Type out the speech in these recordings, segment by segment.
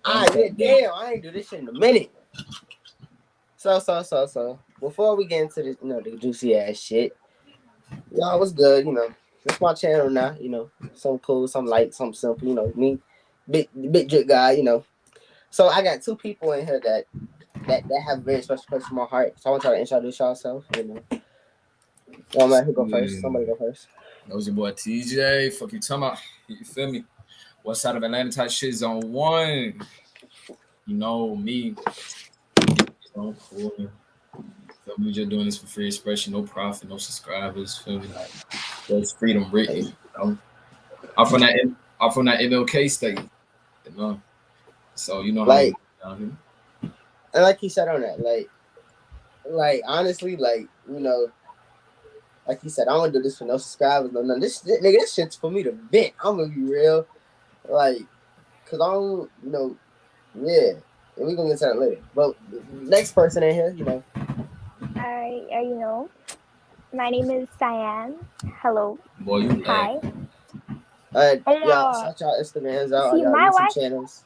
Yeah, damn, I ain't do this shit in a minute. So. Before we get into this, the juicy ass shit, y'all, what's good? It's my channel now. Some cool, some light, some simple. Me, big drip guy. So I got two people in here that have a very special place in my heart. So I want y'all to introduce yourself. Man, who go first? Somebody go first. That was your boy TJ. Fuck you talking about? You feel me? West side of Atlanta type shit zone 1. Me. So cool. Feel me? Just doing this for free expression, no profit, no subscribers. Feel me? Like there's freedom written. I'm from that MLK state. So you know how Like, we down here. and like he said on that, like honestly, like you said, I don't do this for no subscribers, no none. This shit's for me to vent. I'm gonna be real, cause I don't, yeah. And we're gonna get to that later. But next person in here, My name is Cyan. Hello. Boy, you Hi. y'all, shout y'all Instagrams out, see, y'all my YouTube wife. channels.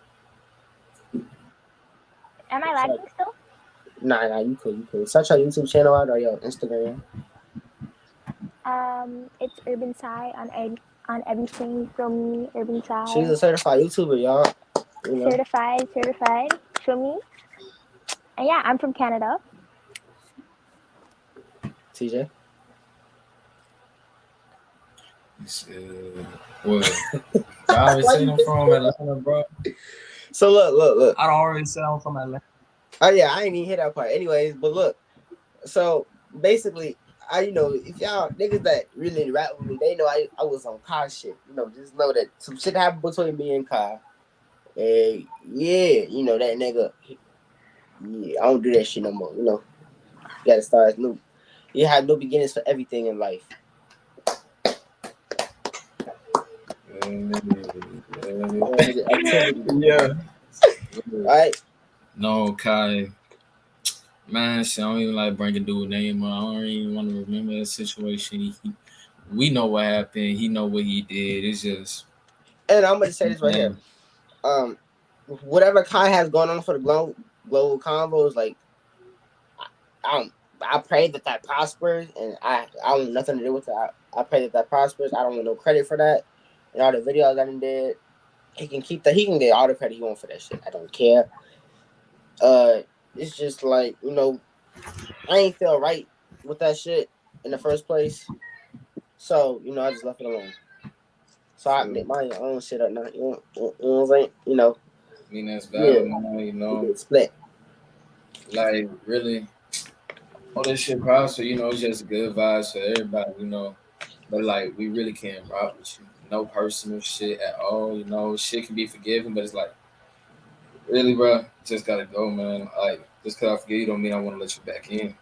Am I lagging still? Nah, you cool. Shout y'all YouTube channel out or your Instagram. It's Urban Sai on everything from me, Urban Sai. She's a certified YouTuber, y'all. Certified. Show me. And yeah, I'm from Canada. TJ. What? I already said I'm from Atlanta, bro. So look. I already said I'm from Atlanta. Oh yeah, I ain't even hit that part. Anyways, but look. So basically, if y'all niggas that really rap with me, they know I was on Kai shit. Just know that some shit happened between me and Kai. And yeah, that nigga. Yeah, I don't do that shit no more. You gotta start new. You have no beginnings for everything in life. Yeah. Right. No, Kai. Man, shit, I don't even like bringing dude name up. I don't even want to remember that situation. We know what happened. He know what he did. It's just. And I'm gonna say this right here. Whatever Kai has going on for the global convos, like, I pray that prospers, and I want nothing to do with it. I pray that prospers. I don't want no credit for that. And all the videos that he did, he can keep that. He can get all the credit he wants for that shit. I don't care. It's just like, I ain't feel right with that shit in the first place. So, I just left it alone. So I make my own shit up now. You know what I'm saying? I mean, that's valid, man, split. Like, really, all this shit prosper, it's just good vibes for everybody, But, like, we really can't rock with you. No personal shit at all, Shit can be forgiven, but it's like, really, bro, just gotta go, man. Like, just cause I forget you don't mean I want to let you back in.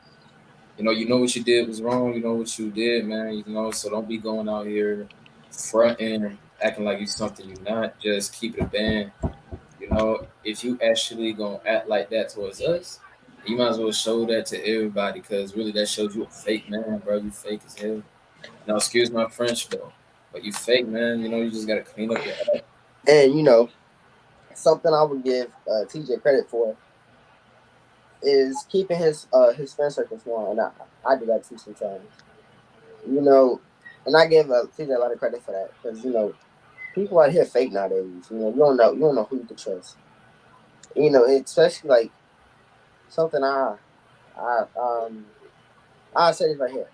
You know what you did was wrong. You know what you did, man. So don't be going out here fronting, acting like you're something you're not. Just keep it a band. If you actually gonna act like that towards us, you might as well show that to everybody, because really that shows you a fake man, bro. You fake as hell. Now, excuse my French though, but you fake, man. You just gotta clean up your act. And something I would give TJ credit for is keeping his friend circle small, and I do that too sometimes. And I give TJ a lot of credit for that, because people out here fake nowadays. You don't know who you can trust. Especially like something I say this right here.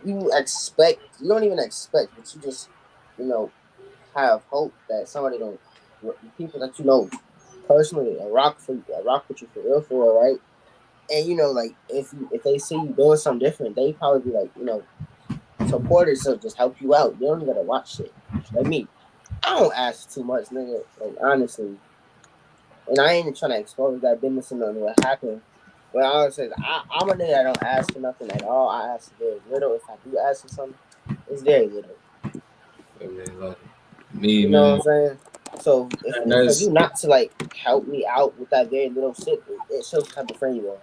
You don't even expect, but you just have hope that somebody don't, people that personally rock with you for real, right? And like if they see you doing something different, they probably be like, supporters will just help you out. You don't even gotta watch shit. Like me, I don't ask too much, nigga. Like, honestly, and I ain't trying to expose that business and what happened. But I always say I'm a nigga that don't ask for nothing at all. I ask very little. If I do ask for something, it's very little. Me, you know what I'm saying? So if for you not to like help me out with that very little shit, it shows the type of friend you are.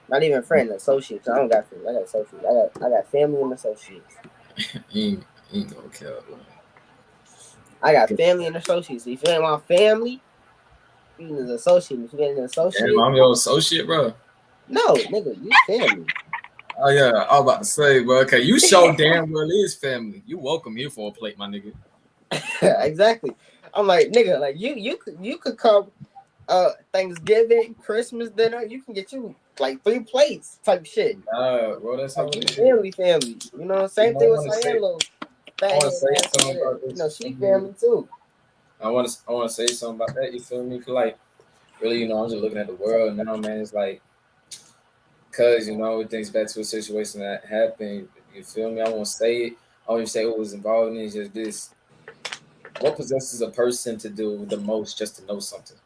Not even friend, associates. I don't got friends. I got associates. I got family and associates. ain't gonna kill. I got family and associates. If you ain't my family, you an associate. If you ain't an Damn, associate, I'm your associate, bro. no, nigga, you family. Oh yeah, I was about to say, bro. Okay, you show damn well is family. You welcome here for a plate, my nigga. Exactly. I'm like, nigga, like you could come Thanksgiving, Christmas dinner, you can get you like 3 plates type shit. Bro, that's how Like you it is. family. You know, You same know, I thing with want to Cyan say, little I fat want to head say ass over something there. about You know, this. she family too. I want to say something about that. You feel me? 'Cause, like, really, you know, I'm just looking at the world now, man. It's like, cause you know, it thinks back to a situation that happened. You feel me? I won't say it. I won't even say what was involved in it. It's just this: what possesses a person to do the most just to know something?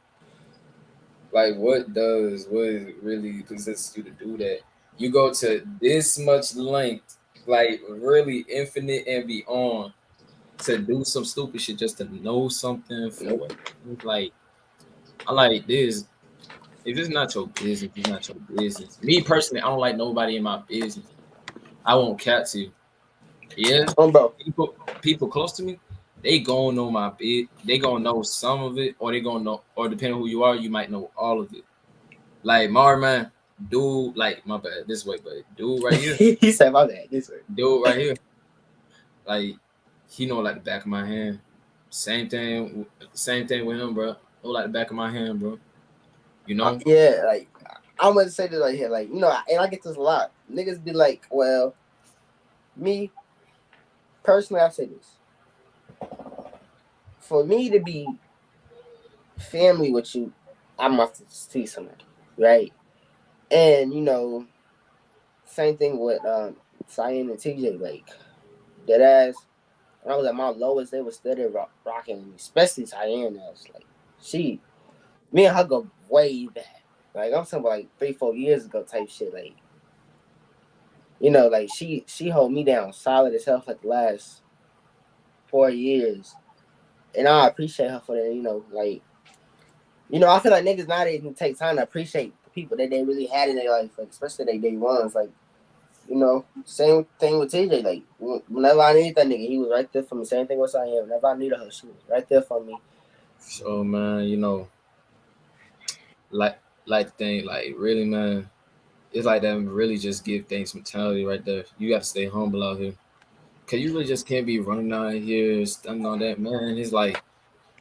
Like, what really possesses you to do that? You go to this much length, like really infinite and beyond, to do some stupid shit just to know something for Nope. what? Like, I like this. If it's not your business, it's not your business. Me personally, I don't like nobody in my business. I won't cat to you. Yeah, Bro. people close to me, they gonna know my bit. They gonna know some of it, or they gonna know, or depending on who you are, you might know all of it. Like Marman, dude, like my bad, this way, but dude right here, He said my bad. This way. dude right here, like he know like the back of my hand. Same thing with him, bro. Know like the back of my hand, bro. You know, Yeah, like I'm gonna say this right here, like you know, and I get this a lot. Niggas be like, well, me personally, I say this. For me to be family with you, I must see somebody, right? And you know, same thing with Cyan and TJ, like dead ass. When I was at my lowest, they were still there rocking me, especially Cyan ass. Like she, me and her go way back. Like I'm talking about like 3-4 years ago type shit. Like you know, like she hold me down solid as hell for like the last 4 years, and I appreciate her for that. You know, like you know, I feel like niggas nowadays can take time to appreciate the people that they really had in their life, like especially they day ones. Like you know, same thing with TJ. Like whenever I needed that nigga, he was right there for me. Same thing with Cyan. Whenever I needed her, she was right there for me. so man, you know, like thing, like really, man, it's like that. Really, just give things mentality right there. You got to stay humble out here, cause you really just can't be running out here stunning on that, man. It's like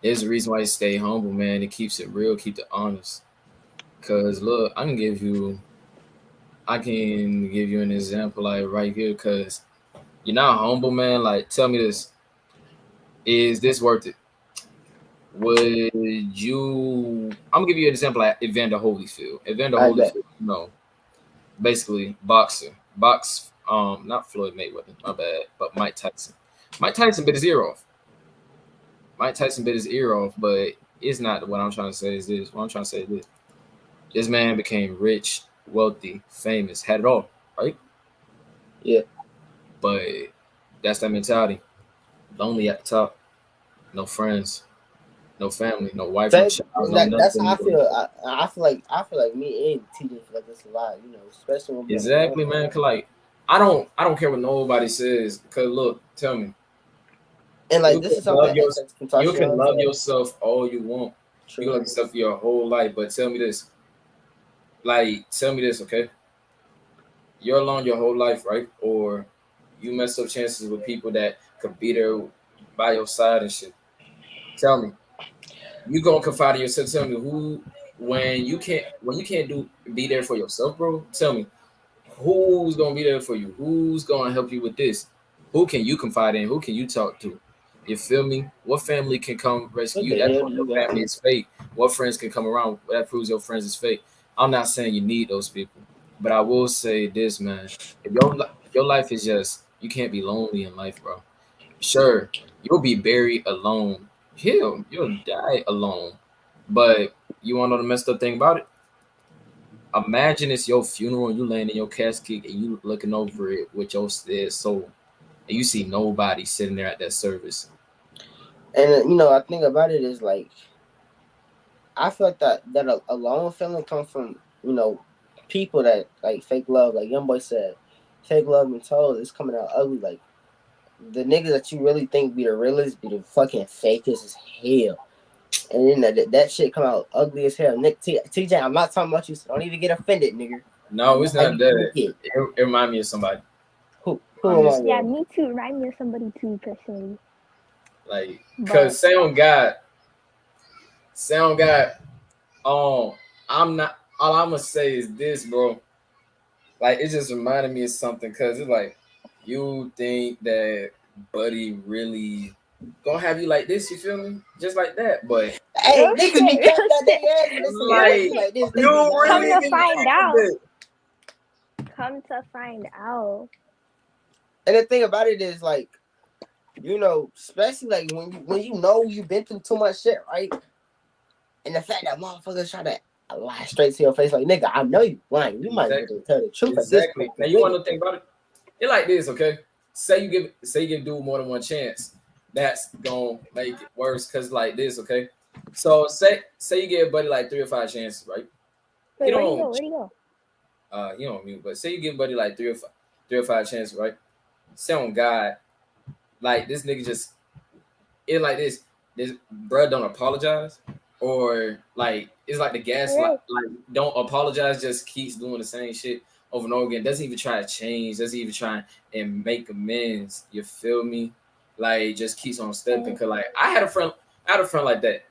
there's a reason why you stay humble, man. It keeps it real, keep it honest. Cause look, I can give you an example like right here. Cause you're not humble, man. Like, tell me this: is this worth it? Would you? I'm gonna give you an example like Evander Holyfield. Evander I bet. Holyfield, you know, basically boxer, not Floyd Mayweather, my bad, but Mike Tyson. Mike Tyson bit his ear off. Mike Tyson bit his ear off, but it's not what I'm trying to say. Is this? What I'm trying to say is this: this man became rich, wealthy, famous, had it all, right? Yeah. But that's that mentality. Lonely at the top, no friends, no family, no wife, no child, no That's how I nothing. feel. I feel like me and TJ feel like this a lot. You know, especially when we on the phone. Exactly, man. Cause like I don't care what nobody says. Cause look, tell me, And like you this can is something love that your X can you touch can on. love So yourself all you want. You can true. love yourself your whole life, but tell me this. Like, tell me this, okay? You're alone your whole life, right? Or you mess up chances with people that could be there by your side and shit. Tell me, you gonna confide in yourself. Tell me who when you can't do be there for yourself, bro. Tell me who's gonna be there for you? Who's gonna help you with this? Who can you confide in? Who can you talk to? You feel me? What family can come rescue What you? the That hell do proves you your got? family is fake. What friends can come around? That proves your friends is fake. I'm not saying you need those people, but I will say this, man. If your life is just you can't be lonely in life, bro. Sure, you'll be buried alone. Hell, you'll die alone. But you wanna know the messed up thing about it? Imagine it's your funeral and you laying in your casket and you looking over it with your dead soul, and you see nobody sitting there at that service. And you know, I think about it is like I feel like that a lone feeling comes from you know people that like fake love. Like Young Boy said, fake love and told it's coming out ugly. Like the niggas that you really think be the realest be the fucking fakest as hell. And then that shit come out ugly as hell. Nick TJ, I'm not talking about you, so don't even get offended, nigga. No, it's I not be that. kid. It remind me of somebody. Who am I? Yeah, me too. Remind me of somebody too, personally. Like, But cause sound God. I'm not. All I'm gonna say is this, bro. Like, it just reminded me of something, cause it's like, you think that Buddy really gonna have you like this? You feel me? Just like that, but Hey, real niggas be shit, capping real out their shit, ass when they say real like, buddy shit. like this. They you be lying. Come really to think find out. that? Come to find out. And the thing about it is, like, you know, especially like when you know you've been through too much shit, right? And the fact that motherfuckers try to lie straight to your face, like, nigga, I know you lying. You might as well Exactly. tell the truth at this Exactly. point. Now 'Cause you nigga, want to think about it? It like this, okay? Say you give dude more than one chance. That's gonna make it worse. Cause like this, okay? So say you give Buddy like 3 or 5 chances, right? He Wait, where'd he go? don't Where'd he go? he don't mute, but say you give Buddy like 3 or 5 chances, right? Say on God, like this nigga just it like this bruh don't apologize, or like it's like the gas Right. like don't apologize, just keeps doing the same shit over and over again, doesn't even try to change, doesn't even try and make amends, you feel me? Like just keeps on stepping. Cause like I had a friend like that.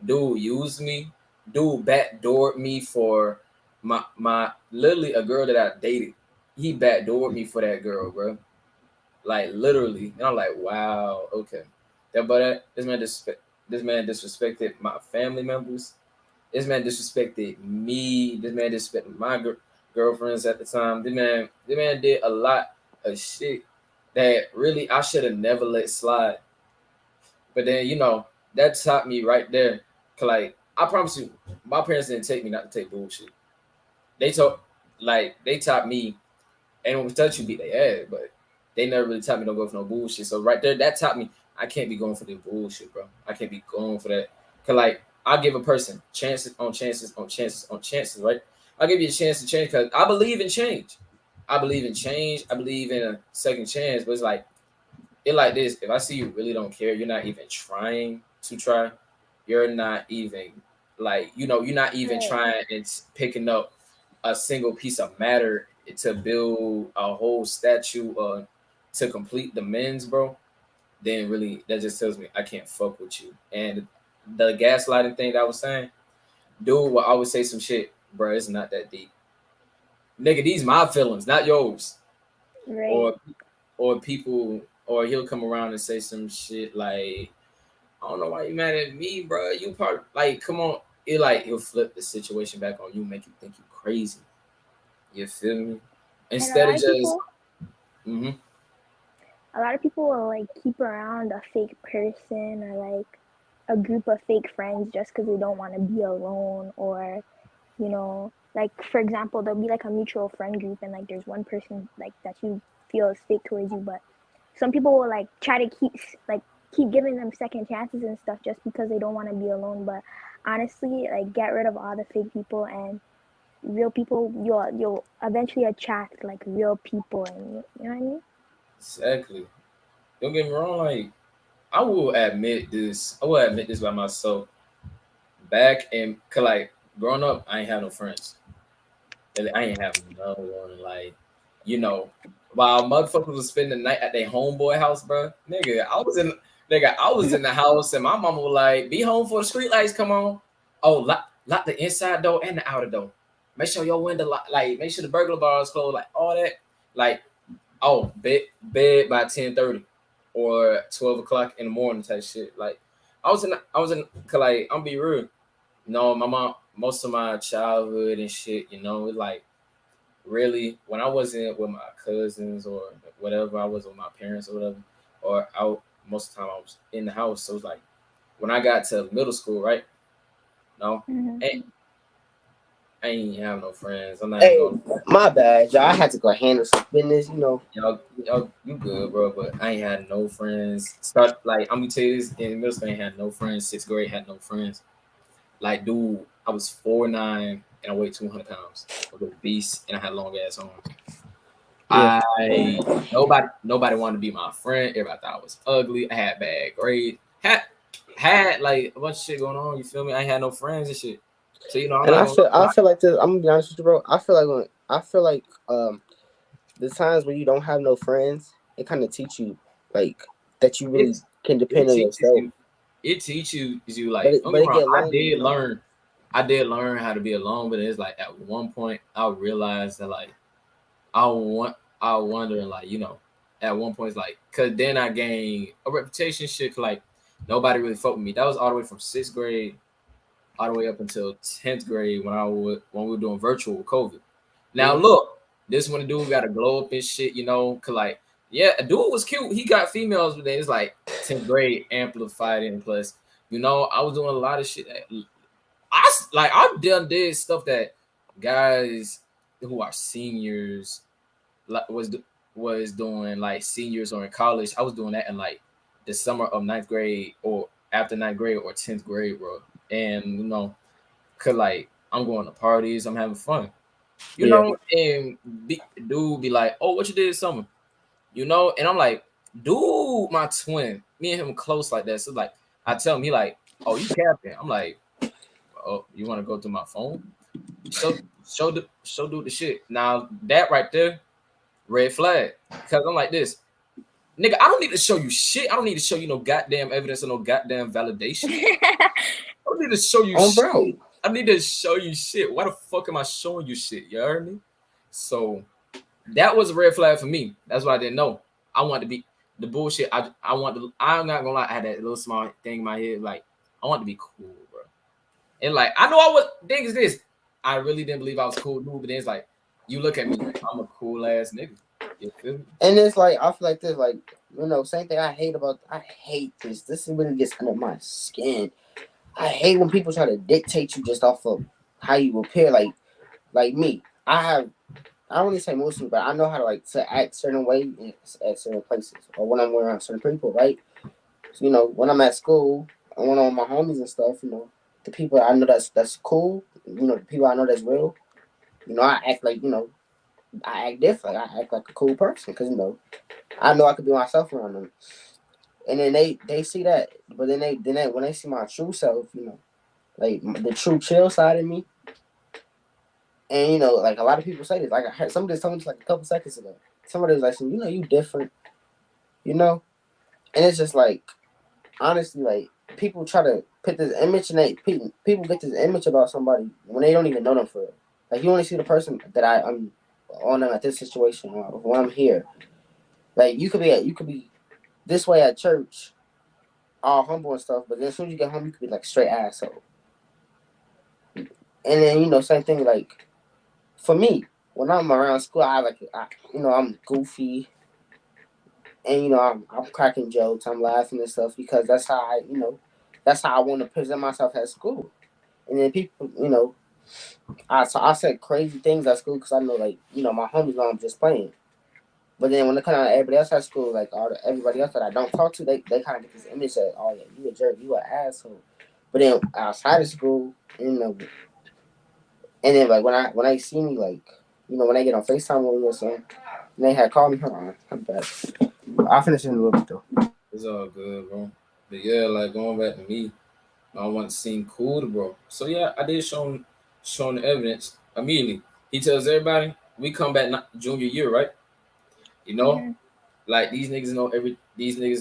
Dude used me, dude backdoored me for my literally a girl that I dated. He backdoored me for that girl, bro. Like literally. And I'm like, wow, okay. That but this man disrespected my family members. This man disrespected me. This man disrespected my girlfriends at the time. This man did a lot of shit that really I should have never let slide. But then that taught me right there. 'Cause like I promise you, my parents didn't take me not to take bullshit. They told they taught me anyone can touch you, beat their ass, but they never really taught me don't go for no bullshit. So right there, that taught me I can't be going for the bullshit, bro. I can't be going for that. Cause like I give a person chances on chances on chances on chances, right? I'll give you a chance to change because I believe in change. I believe in change. I believe in a second chance. But it's like like this. If I see you really don't care, you're not even trying to try. You're not even you're not even Right. trying and picking up a single piece of matter to build a whole statue to complete the men's, bro. Then really that just tells me I can't fuck with you. And the gaslighting thing that I was saying, dude will always say some shit, bro. It's not that deep, nigga. These my feelings, not yours. Right. Or people, or he'll come around and say some shit like, I don't know why you mad at me, bro. You part like, come on. It like he'll flip the situation back on you, make you think you crazy. You feel me? And a Instead of lot of just, people, mm-hmm, a lot of people will like keep around a fake person or like a group of fake friends just because they don't want to be alone, or like for example, there'll be like a mutual friend group and like there's one person like that you feel is fake towards you, but some people will like try to keep giving them second chances and stuff just because they don't want to be alone. But honestly, like get rid of all the fake people, and real people, you'll eventually attract like real people, and you know what I mean? exactly. Don't get me wrong. Like I will admit this. I will admit this by myself. Back in, cause like growing up, I ain't have no friends. And I ain't have no one. Like, you know, while motherfuckers was spending the night at their homeboy house, bro. Nigga, I was in the house, and my mama was like, "Be home for the street lights come on." Oh, lock the inside door and the outer door. Make sure your window like make sure the burglar bars closed, like all that. Like, oh, bed by 10:30 or 12 o'clock in the morning type shit. Like, I was in, cause like I'm be real. No, my mom, most of my childhood and shit, like really when I wasn't with my cousins or whatever, I was with my parents or whatever, or out most of the time I was in the house. So it's like when I got to middle school, right? No, Mm-hmm. I ain't have no friends. I'm not even hey, going. my bad, y'all. I had to go handle some business, Y'all, you good, bro? But I ain't had no friends. Start like I'm gonna tell you this: in middle school, I ain't had no friends. Sixth grade, had no friends. Like, dude, I was 4'9" and I weighed 200 pounds. I was a beast and I had long ass arms. Yeah. Nobody wanted to be my friend. Everybody thought I was ugly. I had bad grades. Had like a bunch of shit going on. You feel me? I ain't had no friends and shit. So I'm And not I gonna feel lie. I feel like this. I'm gonna be honest with you, bro. I feel like the times when you don't have no friends, it kind of teach you like that you really It's can it depend on teaches yourself. you. It teaches you But like it don't but get me it wrong. get lonely, you know. I did learn how to be alone, but it's like at one point I realized that like I want I wonder like at one point it's like cause then I gained a reputation shit 'cause, like nobody really fucked with me. That was all the way from sixth grade all the way up until 10th grade when we were doing virtual with COVID. Now Mhm. look, this when the dude got a glow up and shit, cause like yeah, a dude was cute. He got females, but then it's like 10th grade amplified and plus, I was doing a lot of shit. I've did stuff that guys who are seniors like was doing like seniors or in college. I was doing that in like the summer of ninth grade or after ninth grade or 10th grade, bro. And cause like I'm going to parties, I'm having fun, Yeah. and dude be like, "Oh, what you did this summer?" And I'm like, "Dude, my twin, me and him close like that." So like, I tell him, he like, "Oh, you capping?" I'm like, "Oh, you want to go through my phone? Show dude the shit." Now that right there, red flag, because I'm like this, nigga. I don't need to show you shit. I don't need to show you no goddamn evidence or no goddamn validation. I don't need to show you Bro. shit. I need to show you shit. Why the fuck am I showing you shit? You heard me? So that was a red flag for me. That's what I didn't know. I wanted to be the bullshit. I want to. I'm not gonna lie. I had that little small thing in my head. Like I want to be cool, bro. And like I know I was. Thing is this. I really didn't believe I was cool, dude. But then it's like you look at me. I'm a cool ass nigga. You feel me? And it's like I feel like this, like same thing. I hate this. This really gets under my skin. I hate when people try to dictate you just off of how you appear. Like me, I don't want to say mostly, but I know how to like to act certain way at certain places or when I'm around certain people, right? So, when I'm at school, and when I'm with my homies and stuff, the people I know that's cool, the people I know that's real, I act like I act different. I act like a cool person because I know I could be myself around them, and then they see that, but then when they see my true self, like the true chill side of me, and like a lot of people say this, like I heard somebody told me this like a couple seconds ago. Somebody was like, you different, you know, and it's just like honestly, like people try to put this image and people get this image about somebody when they don't even know them for real. Like you only see the person that I'm on them at this situation or when I'm here. Like you could be this way at church, all humble and stuff, but then as soon as you get home, you could be like straight asshole. And then same thing like for me when I'm around school, I'm goofy and I'm cracking jokes, I'm laughing and stuff because that's how I want to present myself at school. And then people, I said crazy things at school because I know like my homies know I'm just playing. But then when it comes out to everybody else at school, like everybody else that I don't talk to, they kind of get this image that oh yeah, you a jerk, you an asshole. But then outside of school, and then like when I see me like when I get on Facetime with me or something, and they had called me, hold on, I'm bad. I'll finish in a little bit though. It's all good, bro. But yeah, like going back to me, I want to seem cool to bro. So yeah, I did show him the evidence immediately. He tells everybody we come back junior year, right? You know, Yeah. like these niggas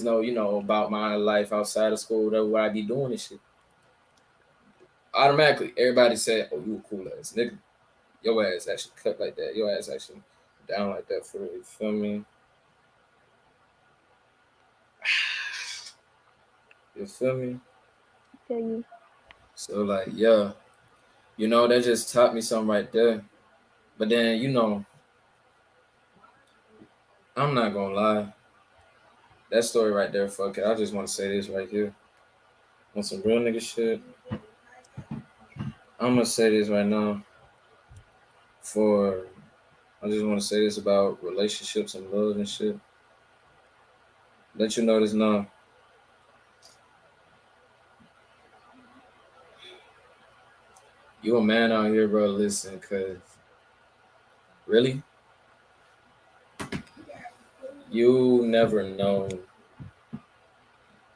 know, about my life outside of school, whatever what I be doing and shit. Automatically, everybody said, "Oh, you a cool ass nigga. Your ass actually cut like that. Your ass actually down like that for real." You feel me? You feel me? Feel you. So like, yeah, that just taught me something right there. But then, I'm not gonna lie. That story right there, fuck it. I just want to say this right here. On some real nigga shit, I'm gonna say this right now. For I just want to say this about relationships and love and shit. Let you know this now. You a man out here, bro. Listen, cause really, you never know.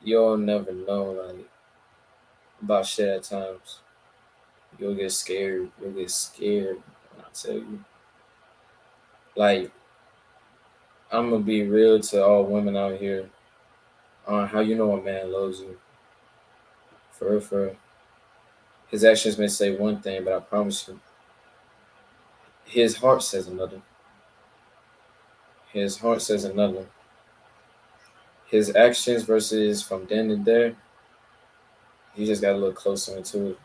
You'll never know like about shit at times. You'll get scared. You'll get scared when I tell you. Like, I'm gonna be real to all women out here on how you know a man loves you. For real, for real. His actions may say one thing, but I promise you, his heart says another. His heart says another. His actions versus from then to there, you just gotta look closer into it.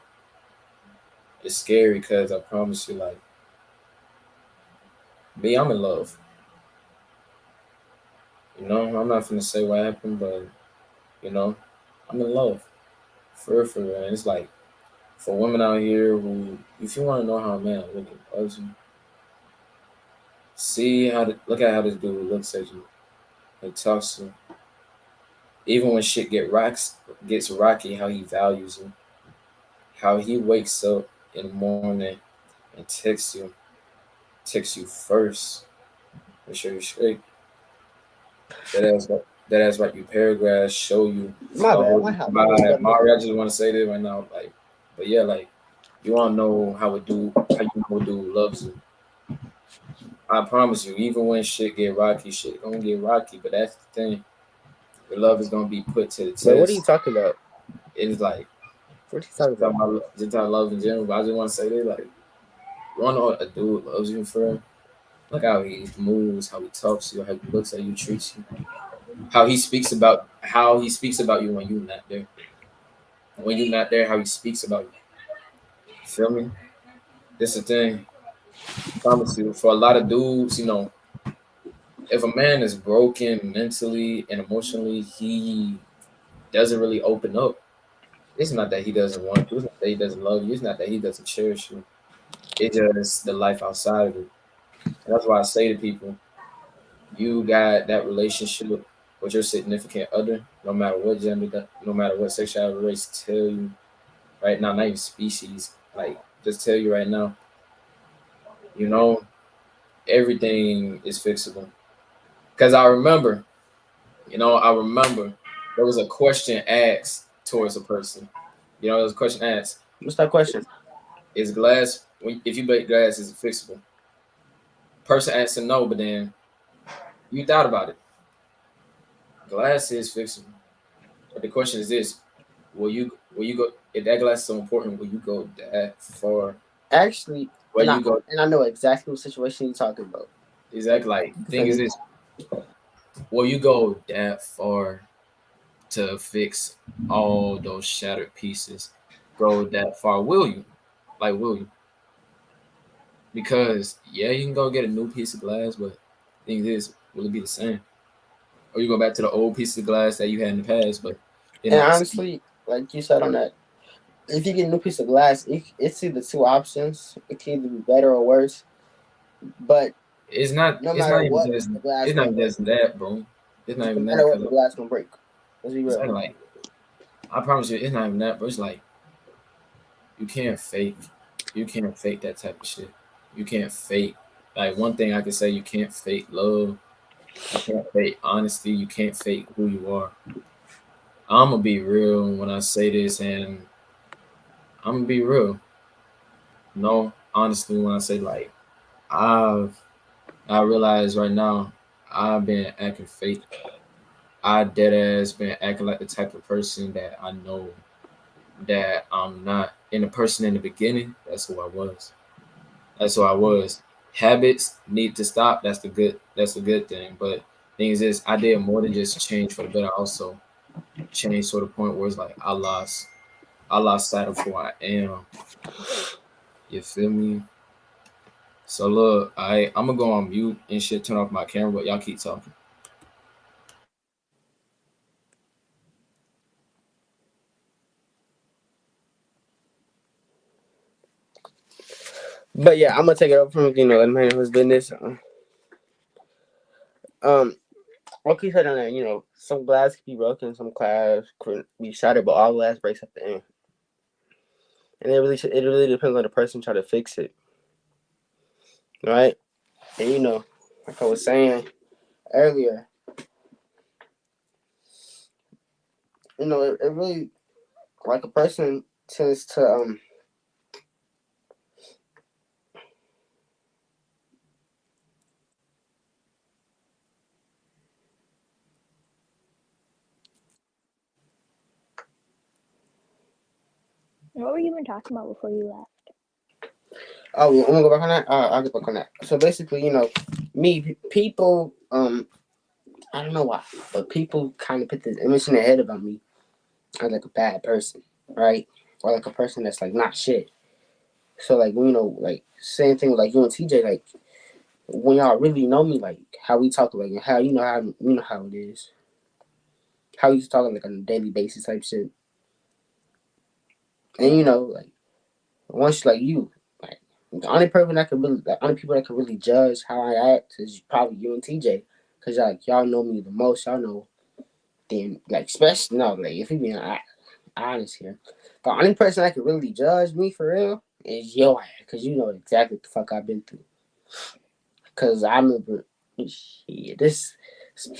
It's scary because I promise you, like, me, I'm in love. You know, I'm not gonna say what happened, but you know, I'm in love. For real, and it's like for women out here who, if you want to know how a man really loves you, see look at how this dude looks at you and talks to you. Even when shit gets rocky, how he values you, how he wakes up in the morning and texts you first, make sure you're straight. That ass write you paragraphs, show you, My bad. hold My you house. My by. bad. Mario, I just want to say this right now, like, but yeah, like, you want to know how you know a dude loves you. I promise you, even when shit gonna get rocky, but that's the thing. Your love is gonna be put to the But what are you test. talking about? It's like What are you talking about? just talking about love in general, but I just want to say this, like, you wanna know a dude loves you for real? Look how he moves, how he talks to you, how he looks at you, treats you, how he speaks about you when you're not there. When you're not there, how he speaks about you. You feel me? This the thing. I promise you, for a lot of dudes, you know, if a man is broken mentally and emotionally, he doesn't really open up. It's not that he doesn't want you. It's not that he doesn't love you. It's not that he doesn't cherish you. It's just the life outside of it. And that's why I say to people, you got that relationship with your significant other, no matter what gender, no matter what sexuality, race, tell you right now, not even species, like just tell you right now, you know, everything is fixable. Because I remember there was a question asked towards a person. You know, there was a question asked: What's that question? Is glass if you break glass, is it fixable? Person answered no, but then you thought about it. Glass is fixable, but the question is this: Will you go if that glass is so important? Will you go that far? Actually, Will you go and I know exactly what situation you're talking about. exactly like? Thing is Because this: Will you go that far to fix all those shattered pieces? Go that far? Will you? Like, will you? Because yeah, you can go get a new piece of glass, but the thing is, will it be the same? Or you go back to the old piece of glass that you had in the past, but they're and not the same. honestly, like you said on that, if you get a new piece of glass, it's either two options. It can either be better or worse. But It's not. no It's matter not even what, just. the glass It's not gonna even break. just that, bro. It's not No even that matter what, because the glass gonna break. Let's be it's real. not like I promise you, it's not even that, bro. It's like you can't fake. You can't fake that type of shit. You can't fake. Like one thing I can say, you can't fake love. You can't fake honesty. You can't fake who you are. I'm gonna be real when I say this, and I'm gonna be real. No, honestly, when I say like I've I realize right now I've been acting fake. I dead ass been acting like the type of person that I know that I'm not. And the person in the beginning, that's who I was. That's who I was. Habits need to stop. That's a good thing. But things is I did more than just change for the better. I also changed to the point where it's like I lost sight of who I am. You feel me? So look, I'm gonna go on mute and shit, turn off my camera, but y'all keep talking. But yeah, I'm gonna take it over from let him handle his business. Um, like you said on that, some glass can be broken, some glass could be shattered, but all glass breaks at the end. And it really depends on the person trying to fix it, right? And like I was saying earlier, it really, like, a person tends to What were you even talking about before you left? Oh, I'm gonna go back on that. I'll get back on that. So basically, people, I don't know why, but people kind of put this image in their head about me as like a bad person, right? Or like a person that's like not shit. So like, like, same thing with like you and TJ, like, when y'all really know me, like how we talk, like how how it is, how we used to talk like on a daily basis type shit, and Yeah. like, once, like, like, the only people that can really judge how I act is probably you and TJ, cause like y'all know me the most. Y'all know, then, like, especially, no, like, if we being honest here, the only person that can really judge me for real is your ass, cause you know exactly what the fuck I've been through. Cause I remember, shit, this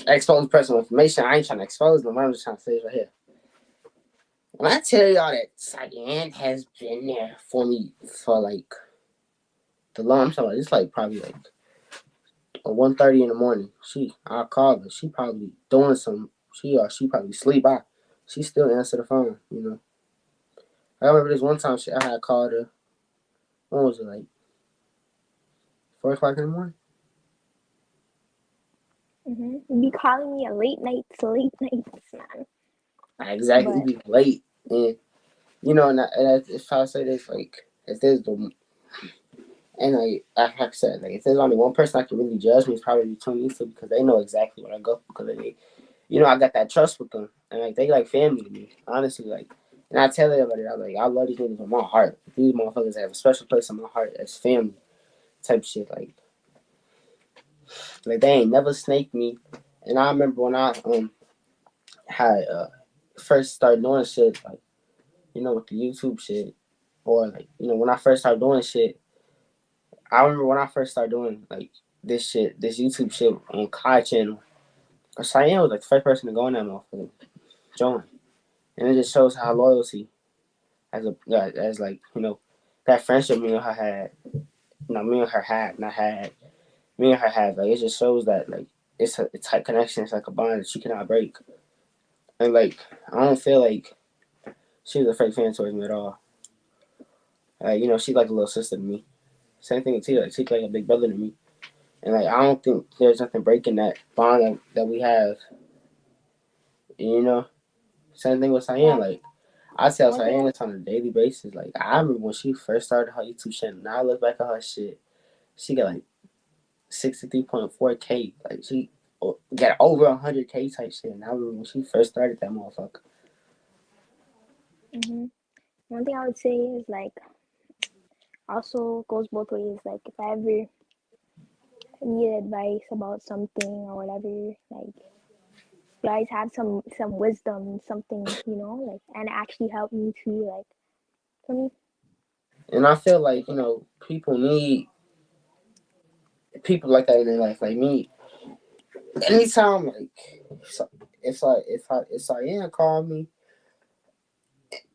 exposed personal information. I ain't trying to expose them. I'm just trying to say it right here. When I tell y'all that Cyan has been there for me for like the long, I'm talking about, it's like probably like 1:30 in the morning. I call her. She probably doing some. She probably sleep. She still answer the phone. I remember this one time I had called her. When was it, like 4 o'clock in the morning? You be calling me a late nights, man. I exactly But be late, and if I say this, like, if there's the and like I said, like, if there's only one person that can really judge me, it's probably between these two, because they know exactly what I go through, because I got that trust with them, and like they like family to me, honestly, like. And I tell everybody, I love these niggas with my heart. These motherfuckers have a special place in my heart as family type shit. Like they ain't never snaked me. And I remember when I had first started doing shit, like, with the YouTube shit, or like, when I first started doing shit. I remember when I first started doing like this YouTube shit on Kai channel. Cheyenne was like the first person to go in that motherfucker, join, and it just shows how loyalty as like, that friendship me and her had. Me and her had not had. Me and her had, like, it just shows that, like, it's a tight connection. It's like a bond that you cannot break. And like, I don't feel like she was a fake fan towards me at all. She's like a little sister to me. Same thing with Tia. Like, she's like a big brother to me. And like, I don't think there's nothing breaking that bond that we have. You know, same thing with Cyan. yeah, Like, I tell one thing Cyan I this on a daily basis. Like, I remember when she first started her YouTube channel. Now I look back at her shit. She got like 63.4K. Like, she got over 100K type shit. And I remember when she first started that motherfucker. mhm. One thing I would say is like also goes both ways. Like if I ever need advice about something or whatever, like you guys have some wisdom, something, like and it actually helped me too, like for me. And I feel like, people need people like that in their life. Like me, anytime, like, if Cyan called me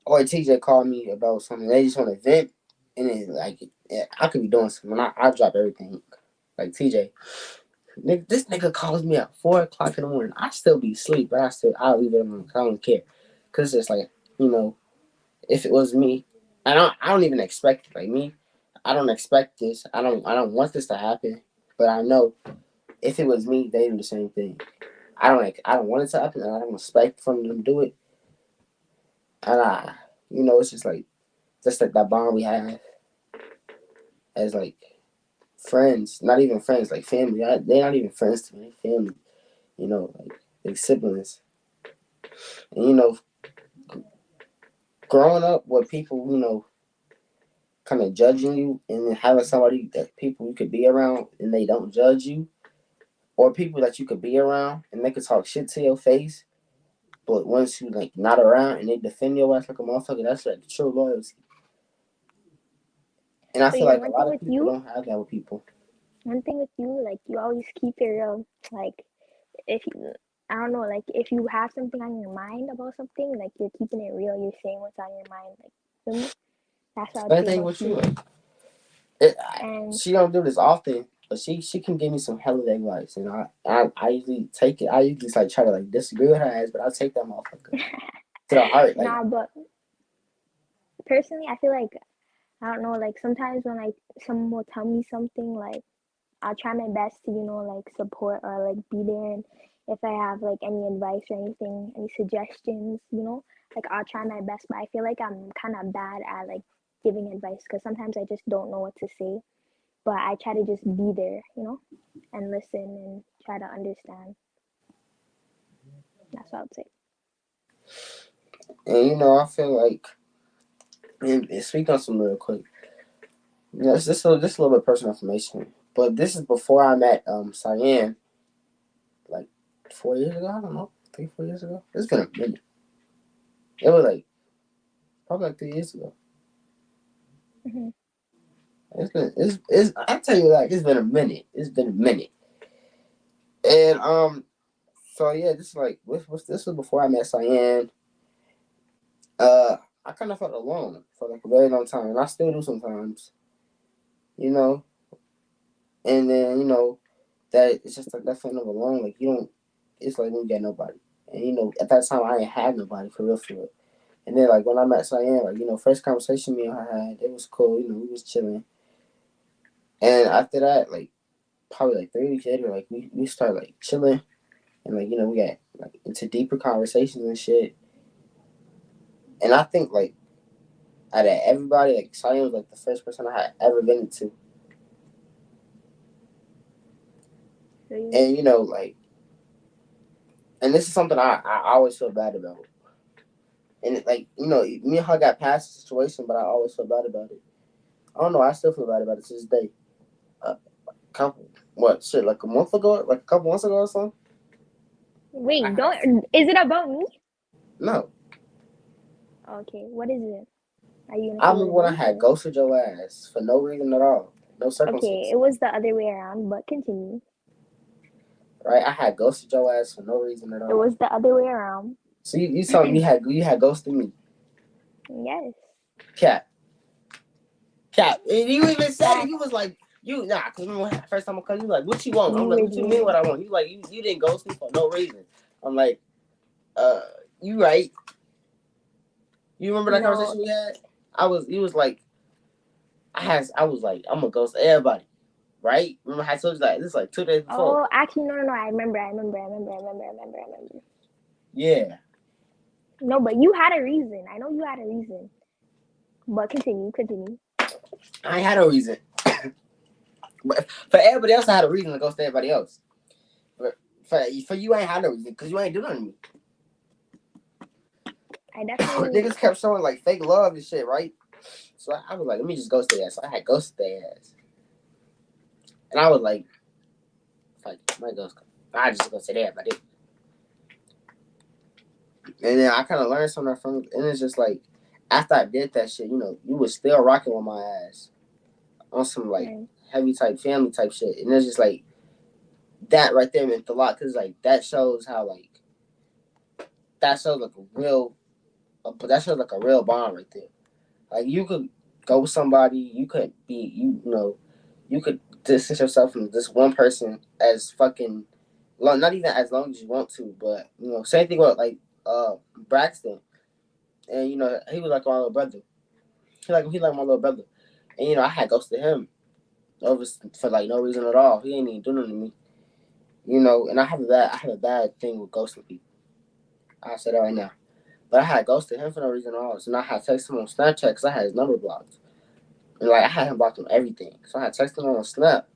or TJ called me about something, they just want to vent, and then, like, yeah, I could be doing something. I drop everything. Like TJ, this nigga calls me at 4 o'clock in the morning. I still be asleep, but I'll leave it alone. I don't care, cause it's like, if it was me, I don't even expect it. Like me, I don't expect this. I don't want this to happen, but I know if it was me, they do the same thing. I don't want it to happen, and I don't expect from them to do it. And it's just like that bond we have as like friends, not even friends, like family. They're not even friends to me, family. Like siblings. And growing up with people, kind of judging you, and then having somebody that people you could be around and they don't judge you, or people that you could be around and they could talk shit to your face, but once you like not around and they defend your ass like a motherfucker, that's like true loyalty. And I But feel like a one lot thing of with people you, don't have that with people. like you always keep it real. Like if you I don't know, like if you have something on your mind about something, like you're keeping it real, you're saying what's on your mind, like for me, that's what I'd Same say thing about with you. females. And She don't do this often, but she can give me some hella advice, and I usually take it. I usually like try to like disagree with her ass, but I take that motherfucker to the heart. Like, nah, but personally, I feel like I don't know, like sometimes when like someone will tell me something, like I'll try my best to, like support or like be there. And if I have like any advice or anything, any suggestions, like I'll try my best. But I feel like I'm kind of bad at like giving advice because sometimes I just don't know what to say. But I try to just be there, and listen and try to understand. That's what I would say. and I feel like, and speak on some real quick. It's just a little bit of personal information, but this is before I met Cyan, like 4 years ago. I don't know, 3 4 years ago. It's been a minute. It was like probably like 3 years ago. Hmm. It's I tell you, like, it's been a minute. It's been a minute. And so yeah, this is like this was before I met Cyan. I kind of felt alone for like a very long time, and I still do sometimes, you know. And then that it's just like that feeling of alone. Like, you don't. It's like when you get nobody, and at that time I ain't had nobody for real, for real. And then like when I met Cyan, like first conversation me and her had, it was cool. We was chilling, and after that, like probably like 3 weeks later, like we started like chilling, and like we got like into deeper conversations and shit. And I think like out of everybody, like Cyan was like the first person I had ever been into. Really? And like, and this is something I always feel bad about. And like, me and her got past the situation, but I always feel bad about it. I don't know, I still feel bad about it to this day. Couple, what shit, like a month ago, like a couple months ago or something. Wait, don't. Is it about me? No, Okay, what is it? Are you gonna I say what remember it when I is? had Or... ghosted your ass for no reason at all, no Okay, circumstance. it was the other way around, but continue. Right? I had ghosted your ass for no reason at It all. was the other way around. So you told me you had ghosted me. Yes. Cap. And you even said it. Fact. You was like, cause remember first time I called you, like, what you want? You I'm like, were what you mean what dreaming. I want? You like, you didn't ghost me for no reason. I'm like, uh, you right. You remember that No. conversation we had? You was like, I was like, I'm gonna ghost everybody, right? Remember I told you that this is like 2 days before. Oh, actually, no. I remember. Yeah. No, but you had a reason. I know you had a reason. But continue. I ain't had no reason. But for everybody else, I had a reason to ghost everybody else. But for you, I ain't had no reason because you ain't doing nothing to me. I definitely. Niggas kept showing like fake love and shit, right? So I was like, let me just ghost their ass. So I had ghosted their ass. And I was like, fuck, my ghost. I just ghosted everybody. And then I kind of learned something from it. And it's just like, after I did that shit, you was still rocking with my ass on some like Right. heavy type family type shit. And it's just like, that right there meant a lot because like that shows how like, that shows like that shows like a real bond right there. Like you could go with somebody, you could be, you could distance yourself from this one person as fucking long, not even as long as you want to, but same thing with like Braxton, and he was like my little brother. He like my little brother, and I had ghosted him over for like no reason at all. He ain't even doing nothing to me, and I have a bad thing with ghosting people. I say that right now, but I had ghosted him for no reason at all. So now I had texted him on Snapchat because I had his number blocked. And like I had him blocked on everything. So I had texted him on Snap.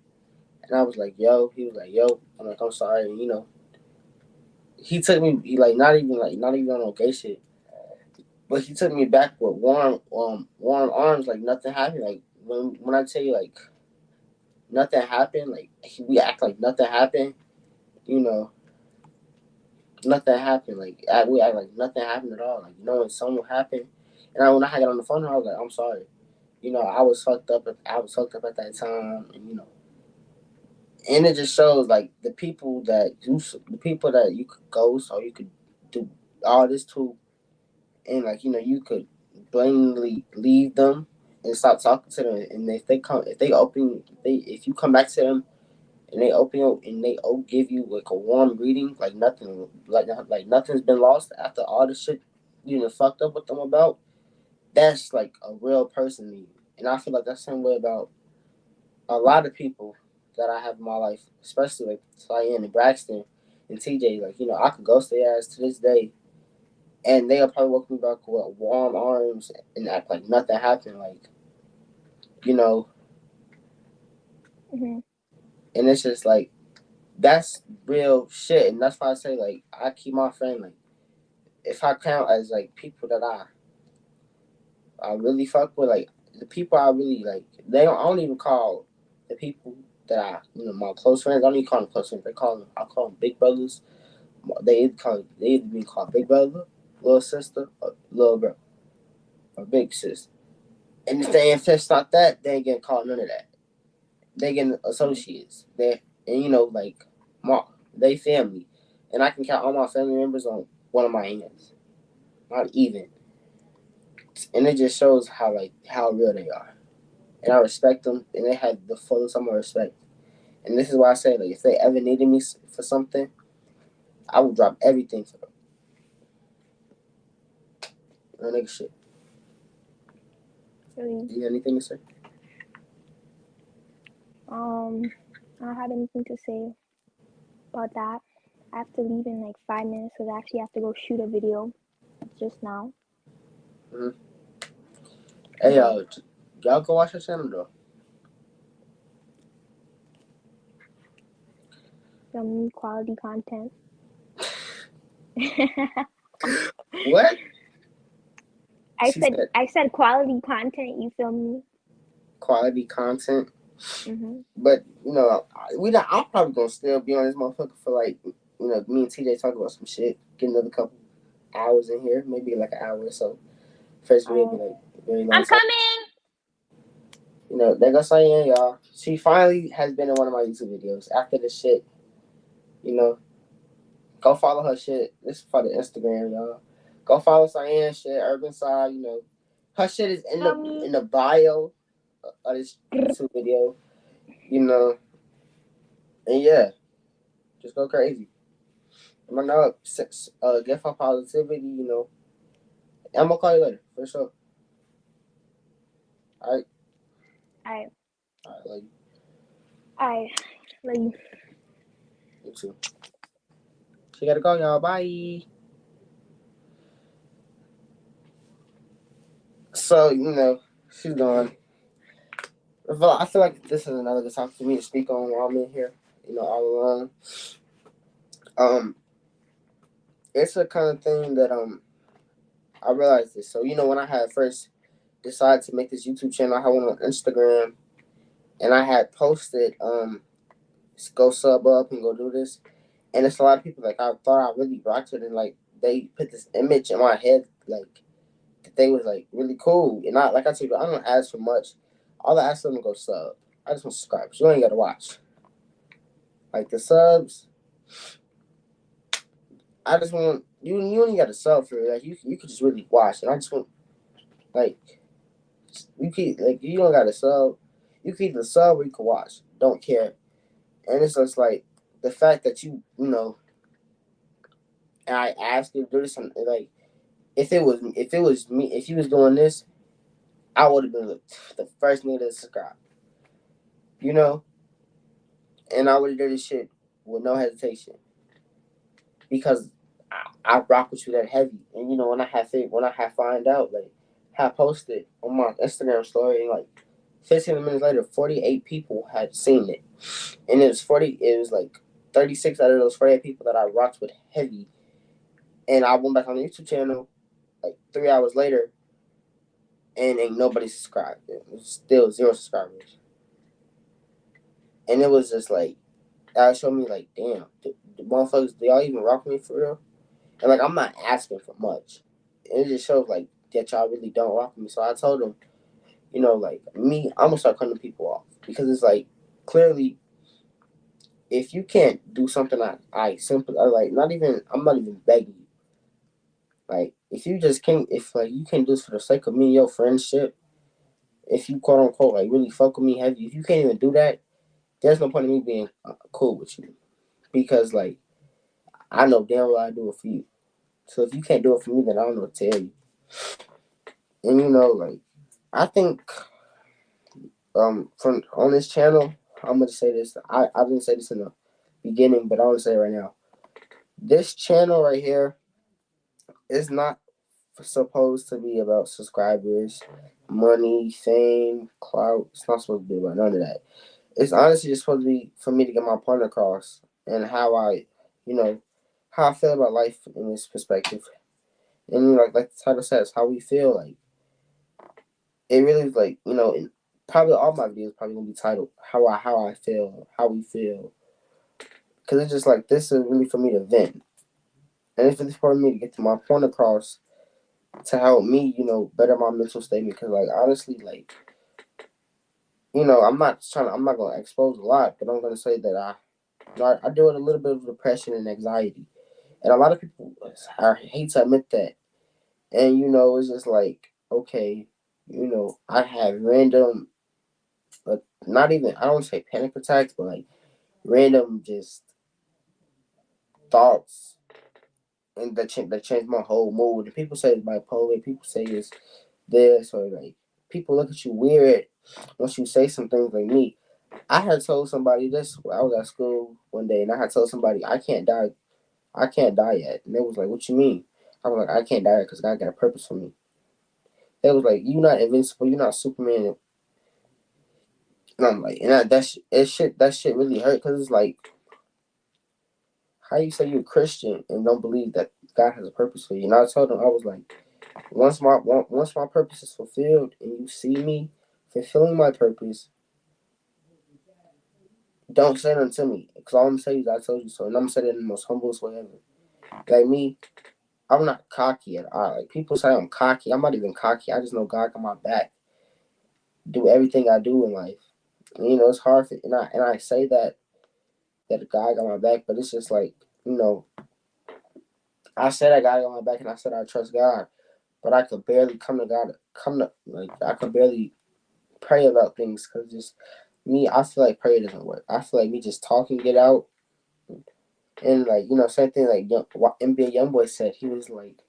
And I was like, yo. He was like, yo. I'm like, I'm sorry. And, he took me, not even on no gay shit. But he took me back with warm arms, like nothing happened. Like when I tell you like nothing happened, like we act like nothing happened, you know, nothing happened. Like we act like nothing happened at all. Like when something happened, and when I got on the phone, I was like, I'm sorry. I was fucked up. I was fucked up at that time, and And it just shows like the people that you could ghost or you could do all this to, and like you could blatantly leave them and stop talking to them. And if you come back to them and they open you and they give you like a warm greeting, like nothing's been lost after all the shit fucked up with them about. That's like a real person to you. And I feel like that's the same way about a lot of people that I have in my life, especially like Cyan and Braxton and TJ. Like I could ghost their ass to this day, and they'll probably welcome me back with warm arms and act like nothing happened. Like you know, Hmm. and it's just like that's real shit, and that's why I say like I keep my friend like if I count as like people that I really fuck with, like the people I really like. I don't even call the people that my close friends. I don't even call them close friends. I call them big brothers. They either be called big brother, little sister, or little bro, or big sis. And if it's not that, they ain't getting called none of that. They getting associates. Like my they family, and I can count all my family members on one of my hands. Not even, and it just shows how real they are, and I respect them, and they have the fullest amount of respect. And this is why I say like if they ever needed me for something, I would drop everything for them. No nigga shit. Really. Do you have anything to say? I don't have anything to say about that. I have to leave in like 5 minutes because I actually have to go shoot a video just now. Mm-hmm. Hey y'all go watch your channel though. Some quality content. What? I said quality content. You feel me? Quality content. Mm-hmm. But I'm probably gonna still be on this motherfucker for like me and TJ talk about some shit. Get another couple hours in here, maybe like an hour or so. First video be like very long. I'm coming. There goes Cyan, y'all. She finally has been in one of my YouTube videos after the shit. Go follow her shit. This is for the Instagram, y'all. Go follow Cyan shit, Urban Side. Her shit is in the bio of this YouTube video. And yeah, just go crazy. I'm gonna give her positivity. I'm gonna call you later for sure. All right. Alright. All right. Love you. Alright. Love you. You too. She gotta go, y'all. Bye. So she's gone. I feel like this is another good topic for me to speak on while I'm in here. All alone. It's a kind of thing that I realized this. So when I had first decided to make this YouTube channel, I had one on Instagram, and I had posted go sub up and go do this, and it's a lot of people like I thought I really rocked it, and like they put this image in my head like that they was like really cool, and I like I told you I don't ask for much. All I ask them to go sub. I just want to subscribe. You ain't gotta watch. Like the subs, I just want you. You only got to sub for it. Like you could just really watch, and I just want like you don't got to sub. You can either sub or you can watch. Don't care. And it's just like the fact that and I asked you to do this, and like if it was me, if you was doing this, I would have been the first nigga to subscribe. And I would have did this shit with no hesitation because I rock with you that heavy. And when I have find out, like I posted on my Instagram story, and like 15 minutes later, 48 people had seen it, and it was like 36 out of those 48 people that I rocked with heavy. And I went back on the YouTube channel like 3 hours later, and ain't nobody subscribed. It was still 0 subscribers, and it was just like that showed me like, damn, the motherfuckers, do y'all even rock with me for real? And like I'm not asking for much. It just shows like that y'all really don't rock with me. So I told them, like me, I'm gonna start cutting people off because it's like clearly if you can't do something, I simply like not even I'm not even begging you. Like if you just can't, if like you can't do this for the sake of me and your friendship, if you quote unquote like really fuck with me heavy, if you can't even do that, there's no point in me being cool with you because like I know damn well I do it for you. So if you can't do it for me, then I don't know what to tell you. And like I think from on this channel, I'm gonna say this. I didn't say this in the beginning, but I want to say it right now. This channel right here is not supposed to be about subscribers, money, fame, clout. It's not supposed to be about none of that. It's honestly just supposed to be for me to get my point across and how you know, how I feel about life in this perspective. And like the title says, how we feel. Like it really is like and probably all my videos probably gonna be titled how I feel, how we feel, because it's just like this is really for me to vent, and it's really for me to get to my point across to help me better my mental state. Because like honestly, like I'm not gonna expose a lot, but I'm gonna say that I deal with a little bit of depression and anxiety, and a lot of people I hate to admit that, and it's just like okay, I have random, but not even I don't say panic attacks, but like random just thoughts and that change my whole mood. And people say it's bipolar. People say it's this or like people look at you weird once you say some things like me. I had told somebody this. I was at school one day and I had told somebody I can't die. I can't die yet. And they was like, "What you mean?" I was like, "I can't die because God got a purpose for me." They was like, "You not invincible. You not Superman." And I'm like, and that shit really hurt because it's like, how you say you're a Christian and don't believe that God has a purpose for you? And I told them I was like, once my purpose is fulfilled and you see me fulfilling my purpose, don't say nothing to me because all I'm gonna say is I told you so, and I'm gonna say that in the most humblest way ever. Like me, I'm not cocky at all. Like people say I'm cocky, I'm not even cocky. I just know God got my back. Do everything I do in life. And, it's hard for, and I say that God got my back, but it's just like you know I said I got it on my back, and I said I trust God, but I could barely come to God. Like I could barely pray about things because just me, I feel like prayer doesn't work. I feel like me just talking it out, and like same thing like what NBA YoungBoy said. He was like,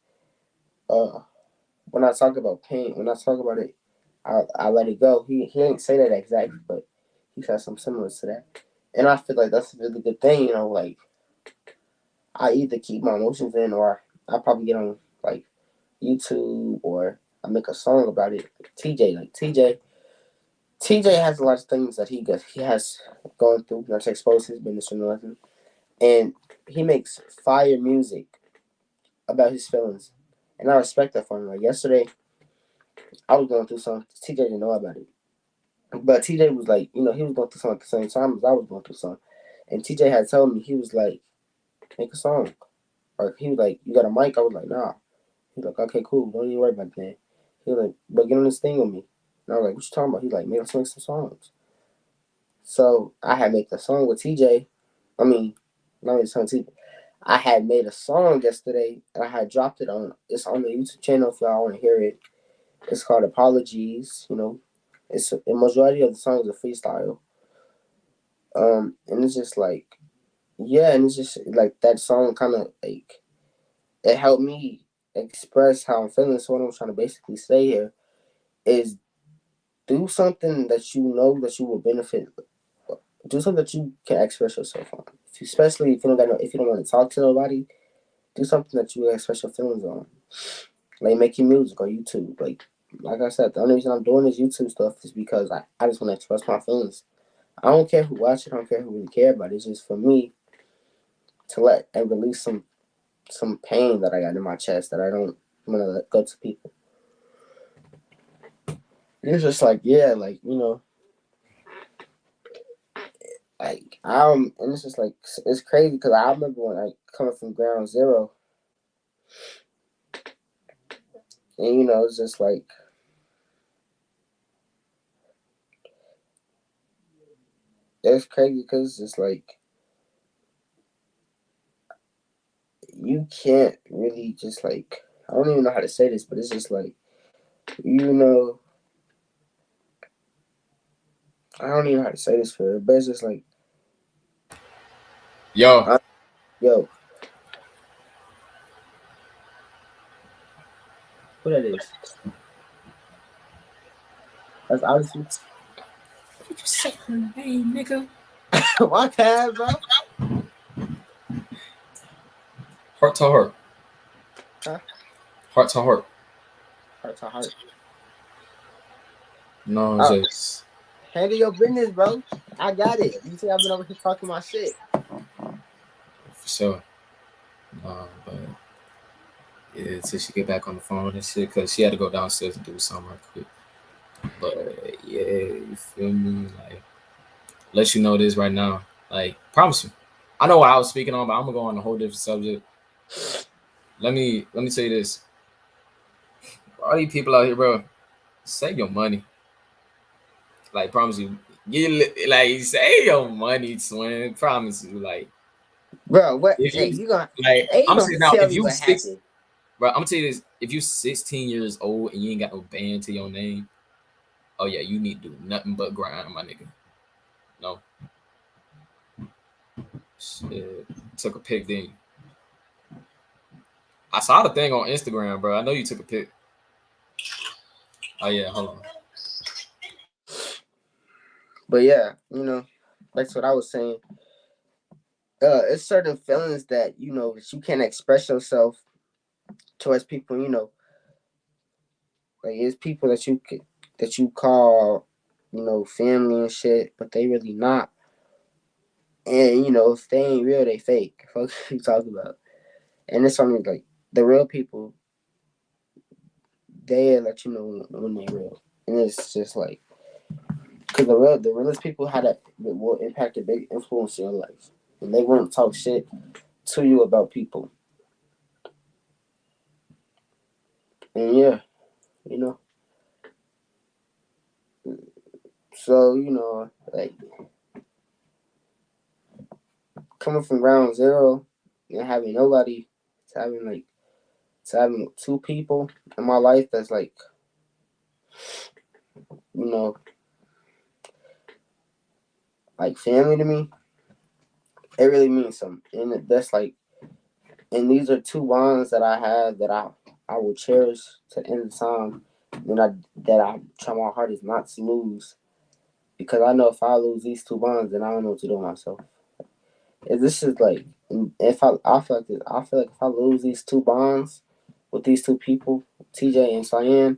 when I talk about pain, when I talk about it, I let it go. He didn't say that exactly, but he said something similar to that, and I feel like that's a really good thing. Like I either keep my emotions in, or I probably get on like YouTube, or I make a song about it. TJ has a lot of things that he has gone through, to expose his business and nothing, and he makes fire music about his feelings, and I respect that for him. Like yesterday, I was going through something. TJ didn't know about it, but TJ was like, he was going through something at the same time as I was going through something, and TJ had told me he was like, make a song, or he was like, you got a mic? I was like, nah. He was like, okay, cool, don't even worry about that. He was like, but get on this thing with me. And I was like, what you talking about? He's like, let's make some songs. So I had made the song with TJ. I mean, not even song TJ. I had made a song yesterday and I had dropped it it's on the YouTube channel if y'all want to hear it. It's called Apologies, It's the majority of the songs are freestyle. And it's just like, yeah, and it's just like that song kind of like it helped me express how I'm feeling. So what I'm trying to basically say here is do something that you know that you will benefit. Do something that you can express yourself on. Especially if you don't want to talk to nobody, do something that you express your feelings on. Like making music or YouTube. Like I said, the only reason I'm doing this YouTube stuff is because I just want to express my feelings. I don't care who watches it, I don't care who really care about it. It's just for me to let and release some pain that I got in my chest that I don't want to let go to people. It's just like, yeah, like, and it's just like, it's crazy because I remember when I coming from ground zero, and it's just like, it's crazy because it's just like, you can't really just like, I don't even know how to say this, but it's just like, you know, I don't even know how to say this for it, but it's just like, Yo, yo, who that is? That's obviously you say her name, nigga? my tab, bro. Heart to heart. Huh? Heart to heart. Heart to heart. No, Oh, just handle your business, bro. I got it. You see, I've been over here talking my shit. for sure. But yeah, until she get back on the phone and shit, cause she had to go downstairs and do something right quick. But yeah, you feel me? Like, let you know this right now. Like, promise you. I know what I was speaking on, but I'm gonna go on a whole different subject. Let me tell you this. All these people out here, bro, save your money. Like, promise you. Like save your money, twin. Promise you. Like, Bro, what? if Hey, you you gonna? like, Hey, you I'm gonna saying now, tell if me you what six, happened? bro, I'm gonna tell you this. If you 16 years old and you ain't got no band to your name, oh yeah, you need to do nothing but grind, my nigga. No. Shit. Took a pic, then I saw the thing on Instagram, bro. I know you took a pic. Oh yeah, hold on. But yeah, that's what I was saying. It's certain feelings that that you can't express yourself towards people. Like it's people that you call family and shit, but they really not. And if they ain't real, they fake. Fuck you talk about. And it's something like the real people, they let you know when they real. And it's just like because the realest people had that will impact a big influence in your life, and they won't talk shit to you about people. And yeah, you know. So like coming from ground zero and having nobody, to having two people in my life that's like you know like family to me. It really means something, and that's like, and these are two bonds that I have that I will cherish to the end of time. And I try my hardest not to lose, because I know if I lose these two bonds, then I don't know what to do with myself. And this is like, if I feel like this, I feel like if I lose these two bonds with these two people, TJ and Cyan,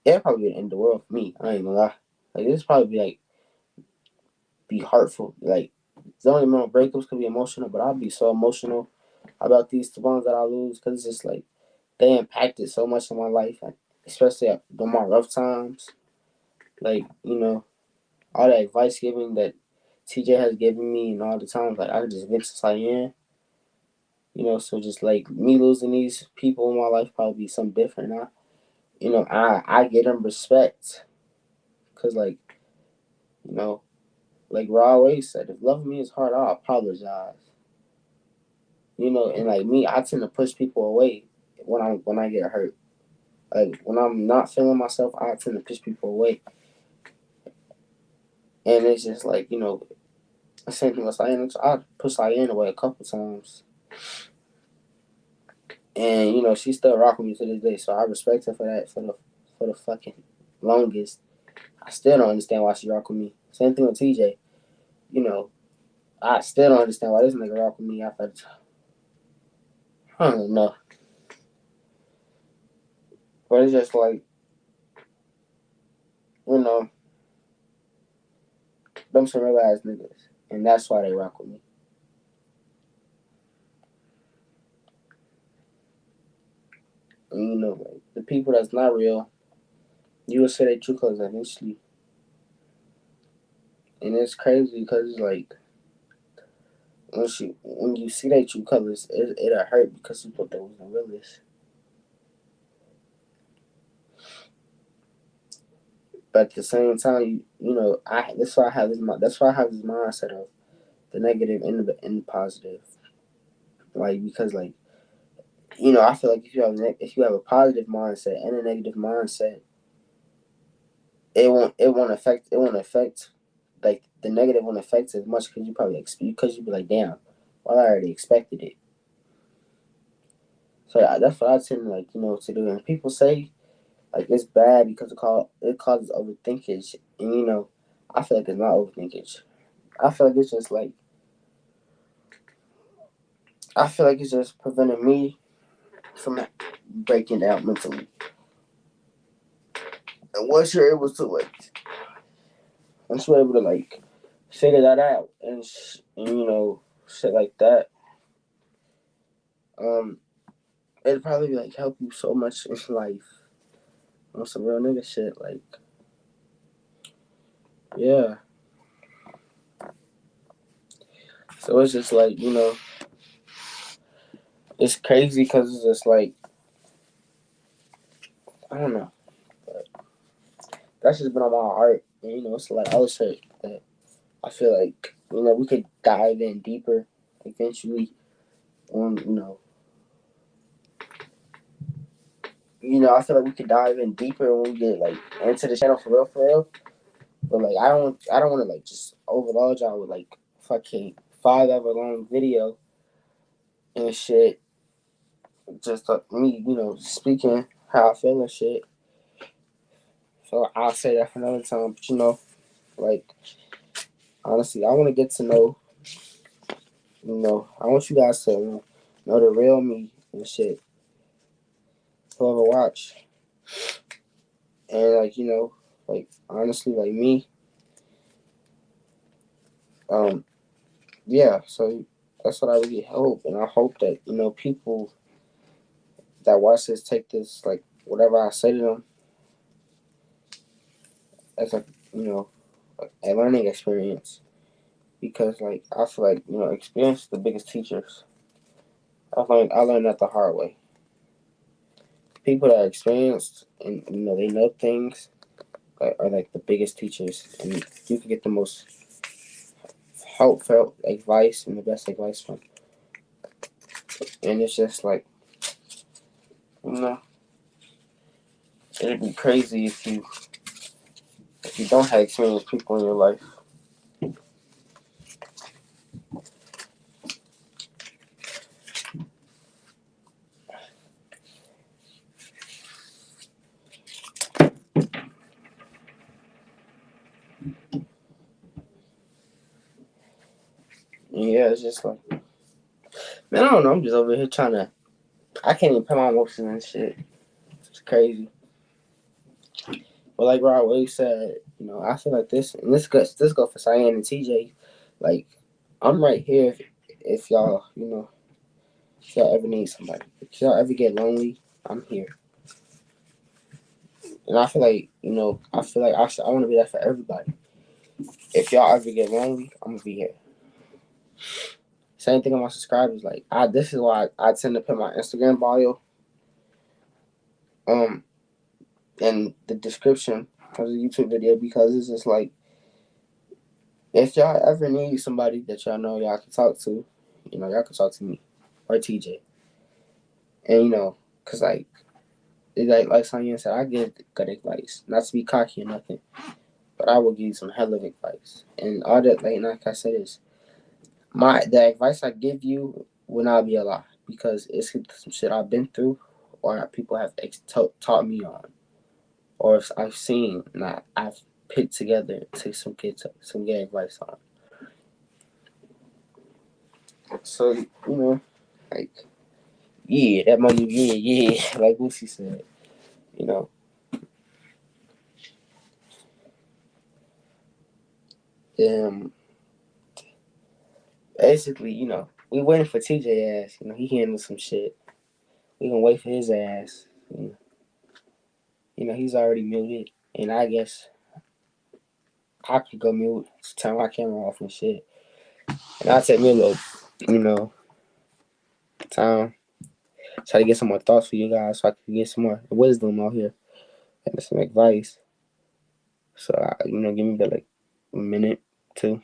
it'll probably be the end of the world for me. I ain't gonna lie. Like this probably be hurtful. Like the only amount of breakups could be emotional, but I'll be so emotional about these two bonds that I lose, because it's just like they impacted so much in my life, especially during my rough times. Like all that advice giving that TJ has given me, and all the times like I could just vent to Cyan. So just like me losing these people in my life probably be something different. I get them respect, because you know like Raw always said, if loving me is hard, I'll apologize. And like me, I tend to push people away when I get hurt. Like when I'm not feeling myself, I tend to push people away. And it's just like the same thing with Cyan. I pushed Cyan away a couple times, and she's still rocking me to this day. So I respect her for that, for the fucking longest. I still don't understand why she rock with me. Same thing with TJ. I still don't understand why this nigga rock with me after. I don't know, but it's just like you know them some real ass niggas, and that's why they rock with me. And like the people that's not real, you will say they true colors eventually, and it's crazy because it's like when you see their true colors, it'll hurt because you thought they was the realest. But at the same time, I that's why I have this mindset of the negative and the positive. like because like you know, I feel like if you have a positive mindset and a negative mindset, it won't affect like the negative won't affect as much because you probably because you be like, damn, well I already expected it. So that's what I tend to like to do. And people say like it's bad because it causes overthinkage, and I feel like it's not overthinkage. I feel like it's just like I feel like it's just preventing me from breaking down mentally. And once you're able to like figure that out and shit like that, it'd probably like help you so much in life on some real nigga shit. Like, yeah. So it's just like it's crazy because it's just like I don't know. But that's just been on my heart. And, it's a lot of other shit that I feel like we could dive in deeper eventually on I feel like we could dive in deeper when we get like into the channel for real. But like I don't want to like just overload y'all with like fucking 5 hour long video and shit. Just me, speaking how I feel and shit. So I'll say that for another time. But like honestly, I want to get to know. I want you guys to know the real me and shit. Whoever watch and like like honestly, like me. Yeah. So that's what I really hope, and I hope that people that watch this take this like whatever I say to them as a a learning experience, because like I feel like experience is the biggest teachers. I learned that the hard way. People that are experienced and they know things are like the biggest teachers, and you can get the most heartfelt advice and the best advice from. And it's just like you know it'd be crazy if you don't have experienced people in your life. And yeah, it's just like man, I don't know. I'm just over here trying to. I can't even put my emotions and shit. It's crazy. But like Rod Wave said, I feel like this, and this go for Cyan and TJ. Like, I'm right here if y'all, if y'all ever need somebody. If y'all ever get lonely, I'm here. And I feel like, I want to be there for everybody. If y'all ever get lonely, I'm gonna be here. Same thing on my subscribers. Like, this is why I tend to put my Instagram bio, in the description of the YouTube video, because it's just like, if y'all ever need somebody that y'all know y'all can talk to, y'all can talk to me or TJ. And cause like Sonya said, I give good advice. Not to be cocky or nothing, but I will give you some hell of advice. And all that, like I said, is the advice I give you will not be a lie, because it's some shit I've been through, or people have taught me on, or if I've seen and I've put together to some good advice on. So like yeah, that money, yeah, like Lucy said, basically, we waiting for TJ ass. He handled some shit. We gonna wait for his ass. He's already muted, and I guess I could go mute, turn my camera off and shit. And I'll take me a little, time. Try to get some more thoughts for you guys, so I can get some more wisdom out here and some advice. So, give me like a minute, two.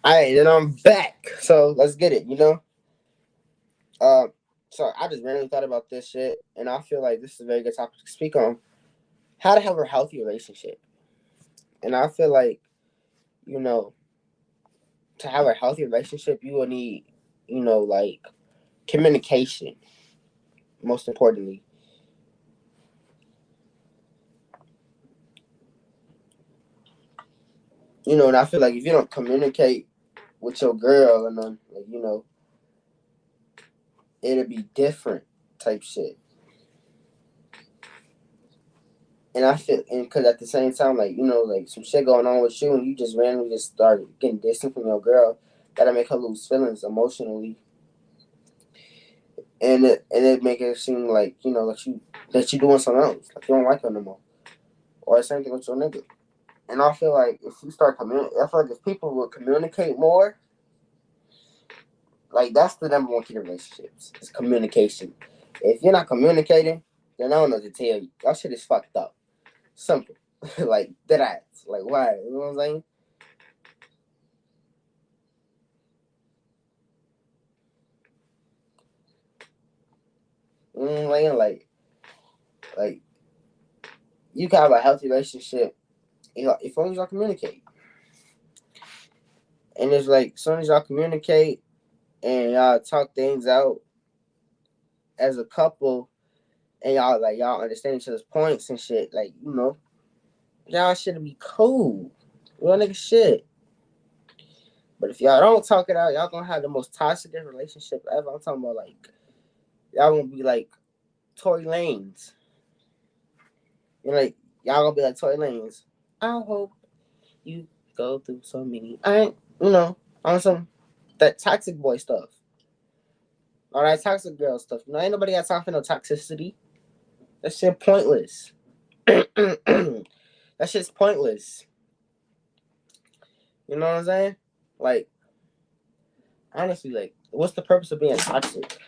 Alright, then I'm back. So let's get it, you know? Uh so I just randomly thought about this shit and I feel like this is a very good topic to speak on. How to have a healthy relationship. And I feel like, you know, to have a healthy relationship you will need, like communication, most importantly. And I feel like if you don't communicate with your girl and then like, it'll be different type shit. And I feel, and because at the same time, like, like some shit going on with you and you just randomly just start getting distant from your girl, that'll make her lose feelings emotionally. And it make it seem like, that you doing something else. Like you don't like her no more. Or the same thing with your nigga. And I feel like if you start communicating, I feel like if people will communicate more, like that's the number one key to relationships. Is communication. If you're not communicating, then I don't know what to tell you. Y'all shit is fucked up. Simple. Like dead ass. Like why? You know what I'm saying? Like you can have a healthy relationship if long as y'all communicate. And it's like as soon as y'all communicate and y'all talk things out as a couple and y'all understand each other's points and shit, like, y'all should be cool. Real nigga shit. But if y'all don't talk it out, y'all gonna have the most toxic relationship ever. I'm talking about like y'all gonna be like Tory Lanez. Like y'all gonna be like Tory Lanez. I hope you go through so many. I ain't, on some that toxic boy stuff. All that toxic girl stuff. Ain't nobody got time for no toxicity. That shit pointless. That shit's pointless. You know what I'm saying? Like, honestly, like, what's the purpose of being toxic?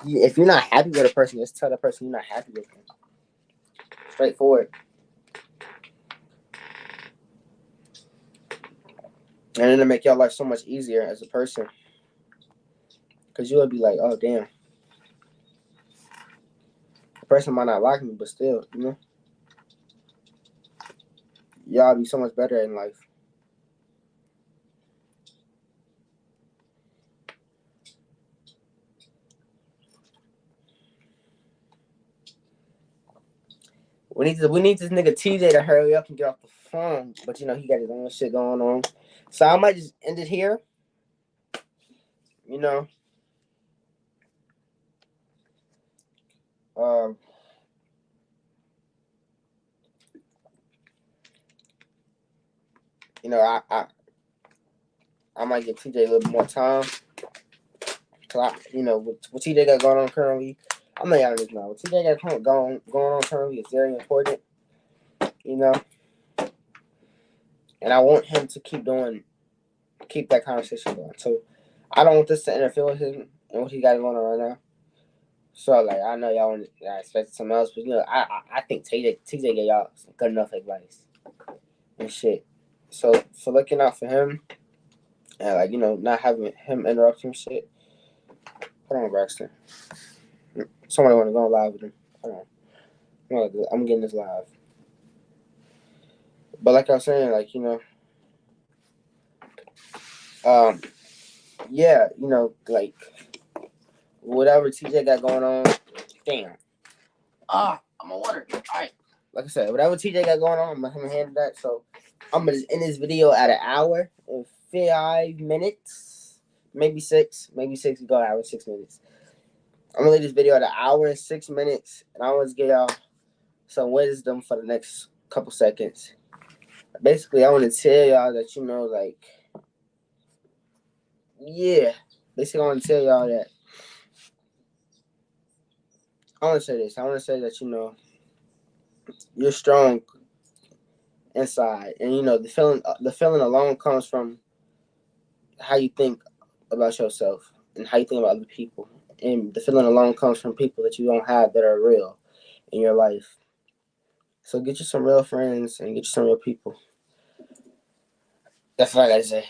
If you're not happy with a person, just tell the person you're not happy with them. Straightforward. And it'll make your life so much easier as a person. Because you'll be like, oh, damn. The person might not like me, but still, y'all be so much better in life. We need this nigga TJ to hurry up and get off the phone. But, he got his own shit going on. So I might just end it here. Um, I might give TJ a little bit more time. Cause what TJ got going on currently, I'm not honest now. What TJ got going on currently is very important. And I want him to keep that conversation going. So I don't want this to interfere with him and what he got going on right now. So like I know y'all expected something else, but I think TJ gave y'all some good enough advice and shit. So for looking out for him and like not having him interrupt him shit. Hold on, Braxton. Somebody want to go live with him. Hold on. I'm getting this live. But like I was saying, like yeah, like whatever TJ got going on. Damn. I'm on water. All right. Like I said, whatever TJ got going on, I'm gonna handle that. So I'm gonna end this video at an hour and 5 minutes, maybe 6. We go an hour and 6 minutes. I'm gonna leave this video at an hour and 6 minutes, and I want to give y'all some wisdom for the next couple seconds. Basically, I want to tell y'all that like, yeah. Basically, I want to tell y'all that. I want to say this. I want to say that you're strong inside, and the feeling alone comes from how you think about yourself and how you think about other people, and the feeling alone comes from people that you don't have that are real in your life. So get you some real friends and get you some real people. That's what I gotta say.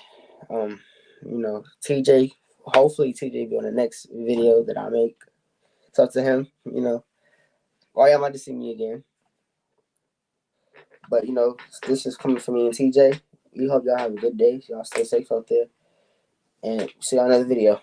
TJ. Hopefully, TJ be on the next video that I make. Talk to him. Or y'all might just see me again. But this is coming from me and TJ. We hope y'all have a good day. Y'all stay safe out there, and see y'all in another video.